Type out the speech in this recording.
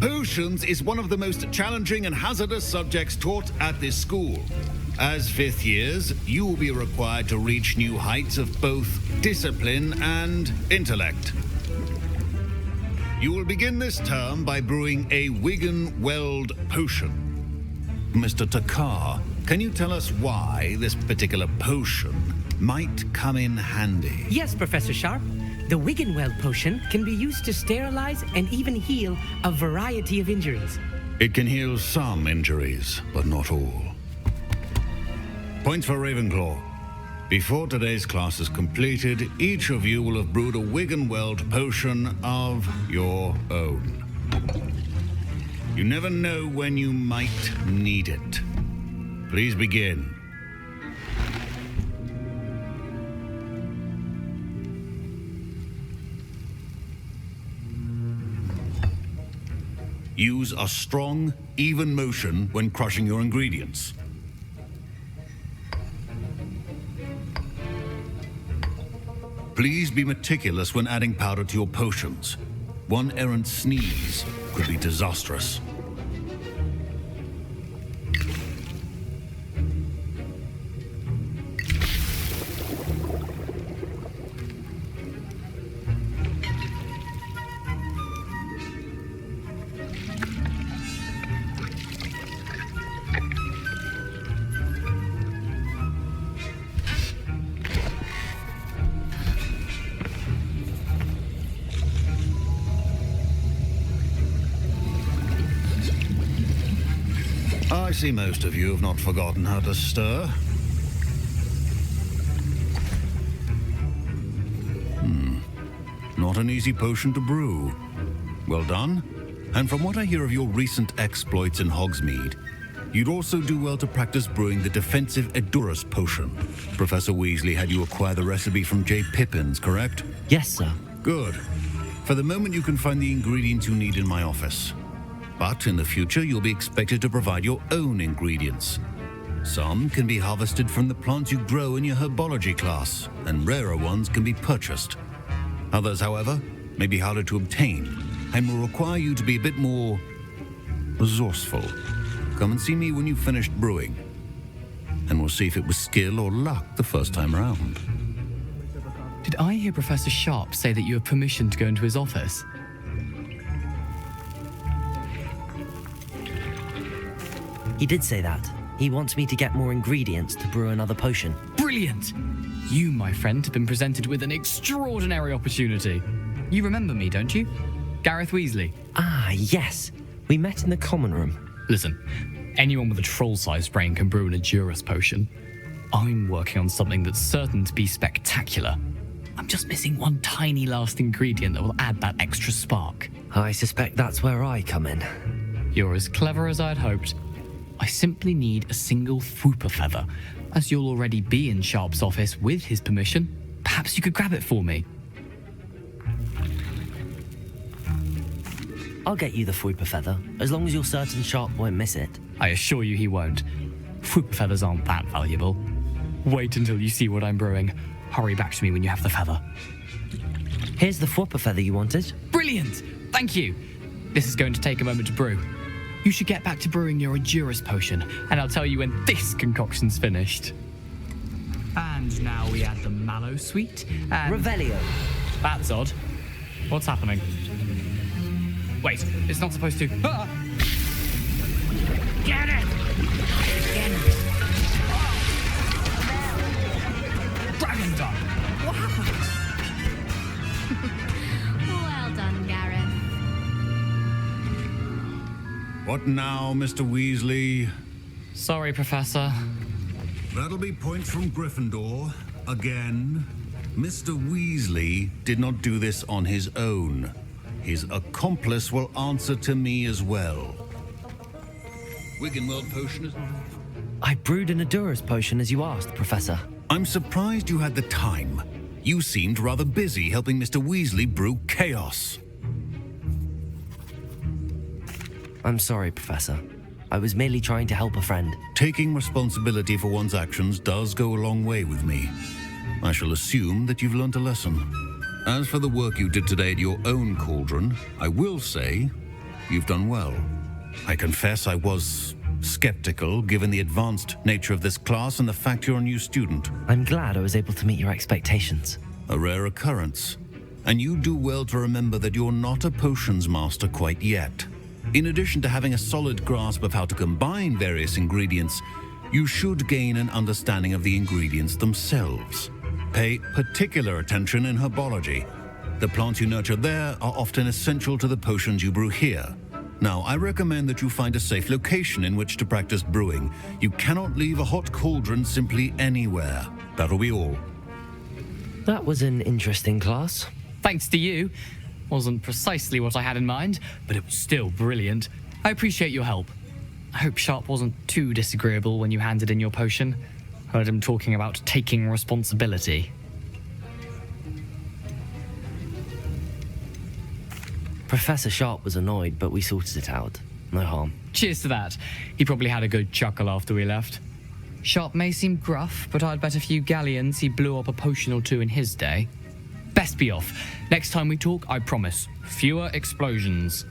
Potions is one of the most challenging and hazardous subjects taught at this school. As fifth years, you will be required to reach new heights of both discipline and intellect. You will begin this term by brewing a Wiggenweld potion. Mr. Takar, can you tell us why this particular potion might come in handy? Yes, Professor Sharp. The Wiggenweld potion can be used to sterilize and even heal a variety of injuries. It can heal some injuries, but not all. Points for Ravenclaw. Before today's class is completed, each of you will have brewed a Wiggenweld potion of your own. You never know when you might need it. Please begin. Use a strong, even motion when crushing your ingredients. Please be meticulous when adding powder to your potions. One errant sneeze could be disastrous. I see most of you have not forgotten how to stir. Not an easy potion to brew. Well done. And from what I hear of your recent exploits in Hogsmeade, you'd also do well to practice brewing the defensive Edurus potion. Professor Weasley had you acquire the recipe from J. Pippins, correct? Yes, sir. Good. For the moment, you can find the ingredients you need in my office. But in the future, you'll be expected to provide your own ingredients. Some can be harvested from the plants you grow in your herbology class, and rarer ones can be purchased. Others, however, may be harder to obtain, and will require you to be a bit more resourceful. Come and see me when you've finished brewing, and we'll see if it was skill or luck the first time around. Did I hear Professor Sharp say that you have permission to go into his office? He did say that. He wants me to get more ingredients to brew another potion. Brilliant! You, my friend, have been presented with an extraordinary opportunity. You remember me, don't you? Gareth Weasley. Ah, yes. We met in the common room. Listen, anyone with a troll-sized brain can brew an Edurus potion. I'm working on something that's certain to be spectacular. I'm just missing one tiny last ingredient that will add that extra spark. I suspect that's where I come in. You're as clever as I'd hoped. I simply need a single Fwooper feather. As you'll already be in Sharp's office with his permission, perhaps you could grab it for me. I'll get you the Fwooper feather, as long as you're certain Sharp won't miss it. I assure you he won't. Fwooper feathers aren't that valuable. Wait until you see what I'm brewing. Hurry back to me when you have the feather. Here's the Fwooper feather you wanted. Brilliant! Thank you. This is going to take a moment to brew. You should get back to brewing your Edurus potion, and I'll tell you when this concoction's finished. And now we add the Mallow Sweet and... Revelio. That's odd. What's happening? Wait, it's not supposed to... Ah! Get it! Get it! Dragon Dog! What happened? Well done, Gareth. What now, Mr. Weasley? Sorry, Professor. That'll be points from Gryffindor. Again. Mr. Weasley did not do this on his own. His accomplice will answer to me as well. Wiggenweld potion is... I brewed an Edurus potion as you asked, Professor. I'm surprised you had the time. You seemed rather busy helping Mr. Weasley brew chaos. I'm sorry, Professor. I was merely trying to help a friend. Taking responsibility for one's actions does go a long way with me. I shall assume that you've learnt a lesson. As for the work you did today at your own cauldron, I will say you've done well. I confess I was skeptical, given the advanced nature of this class and the fact you're a new student. I'm glad I was able to meet your expectations. A rare occurrence. And you do well to remember that you're not a potions master quite yet. In addition to having a solid grasp of how to combine various ingredients, you should gain an understanding of the ingredients themselves. Pay particular attention in herbology. The plants you nurture there are often essential to the potions you brew here. Now, I recommend that you find a safe location in which to practice brewing. You cannot leave a hot cauldron simply anywhere. That'll be all. That was an interesting class. Thanks to you. Wasn't precisely what I had in mind, but it was still brilliant. I appreciate your help. I hope Sharp wasn't too disagreeable when you handed in your potion. Heard him talking about taking responsibility. Professor Sharp was annoyed, but we sorted it out. No harm. Cheers to that. He probably had a good chuckle after we left. Sharp may seem gruff, but I'd bet a few galleons he blew up a potion or two in his day. Best be off. Next time we talk, I promise, fewer explosions.